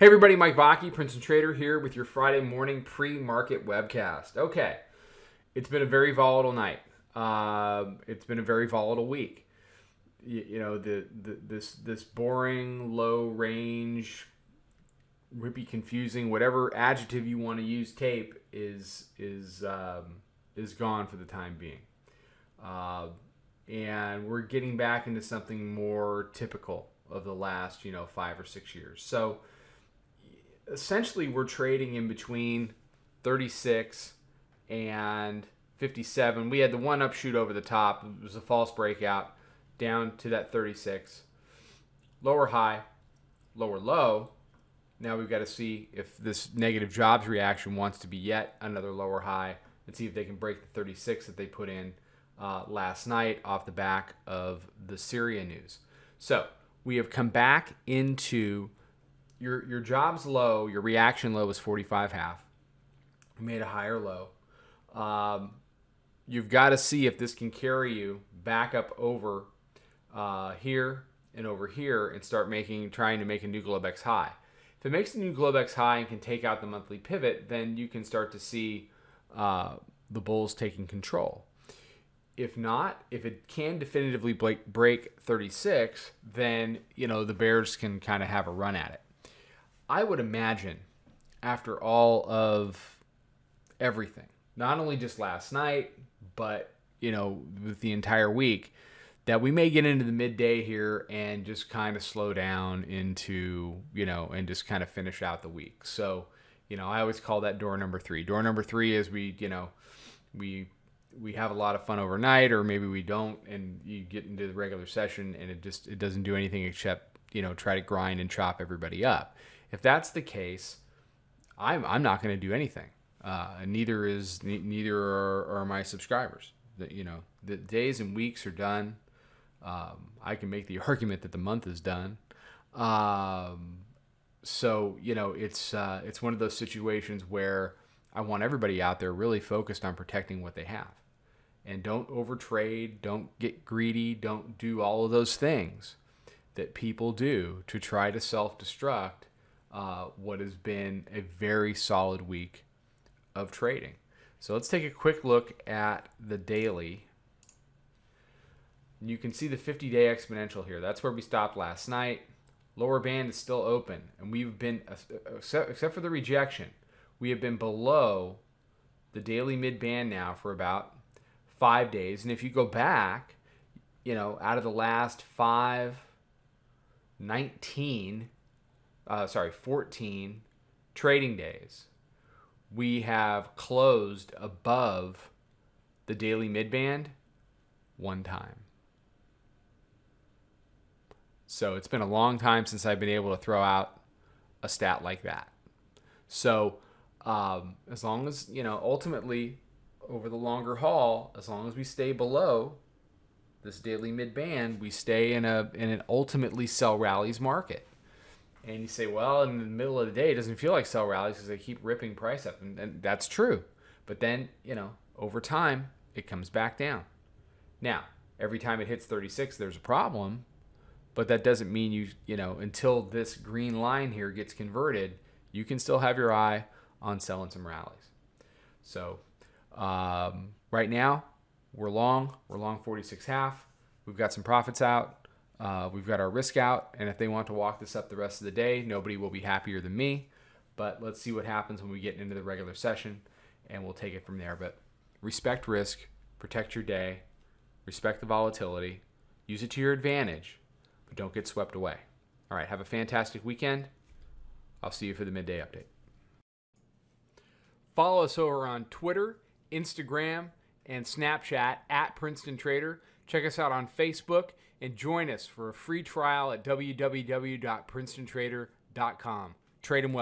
Hey everybody, Mike Vacchi, Princeton Trader here with your Friday morning pre-market webcast. Okay, it's been a very volatile night. It's been a very volatile week. This boring, low range, rippy, confusing, whatever adjective you want to use, tape is gone for the time being, and we're getting back into something more typical of the last 5 or 6 years. So essentially, we're trading in between 36 and 57. We had the one upshoot over the top. It was a false breakout down to that 36. Lower high, lower low. Now we've got to see if this negative jobs reaction wants to be yet another lower high and see if they can break the 36 that they put in last night off the back of the Syria news. So we have come back into your jobs low, your reaction low was 45.5. We made a higher low. You've got to see if this can carry you back up over here and over here and start trying to make a new Globex high. If it makes a new Globex high and can take out the monthly pivot, then you can start to see the bulls taking control. If not, if it can definitively break 36, then the bears can kind of have a run at it. I would imagine after all of everything, not only just last night, but with the entire week, that we may get into the midday here and just kind of slow down into, and just kind of finish out the week. So, I always call that door number 3. Door number 3 is we have a lot of fun overnight, or maybe we don't, and you get into the regular session and it doesn't do anything except, try to grind and chop everybody up. If that's the case, I'm not going to do anything. Neither are my subscribers. The days and weeks are done. I can make the argument that the month is done. So it's one of those situations where I want everybody out there really focused on protecting what they have, and don't overtrade, don't get greedy, don't do all of those things that people do to try to self-destruct what has been a very solid week of trading. So let's take a quick look at the daily. You can see the 50-day exponential here. That's where we stopped last night. Lower band is still open, and we've been, except for the rejection, we have been below the daily mid band now for about 5 days. And if you go back, out of the last 14 trading days, we have closed above the daily midband one time. So it's been a long time since I've been able to throw out a stat like that. So as long as, ultimately over the longer haul, as long as we stay below this daily mid-band, we stay in an ultimately sell rallies market. And you say, well, in the middle of the day, it doesn't feel like sell rallies because they keep ripping price up. And that's true. But then, over time, it comes back down. Now, every time it hits 36, there's a problem. But that doesn't mean until this green line here gets converted, you can still have your eye on selling some rallies. So right now, we're long 46.5. We've got some profits out. We've got our risk out, and if they want to walk this up the rest of the day, nobody will be happier than me. But let's see what happens when we get into the regular session, and we'll take it from there. But respect risk, protect your day, respect the volatility, use it to your advantage, but don't get swept away. All right, have a fantastic weekend. I'll see you for the midday update. Follow us over on Twitter, Instagram, and Snapchat at Princeton Trader. Check us out on Facebook and join us for a free trial at www.princetontrader.com. Trade 'em well.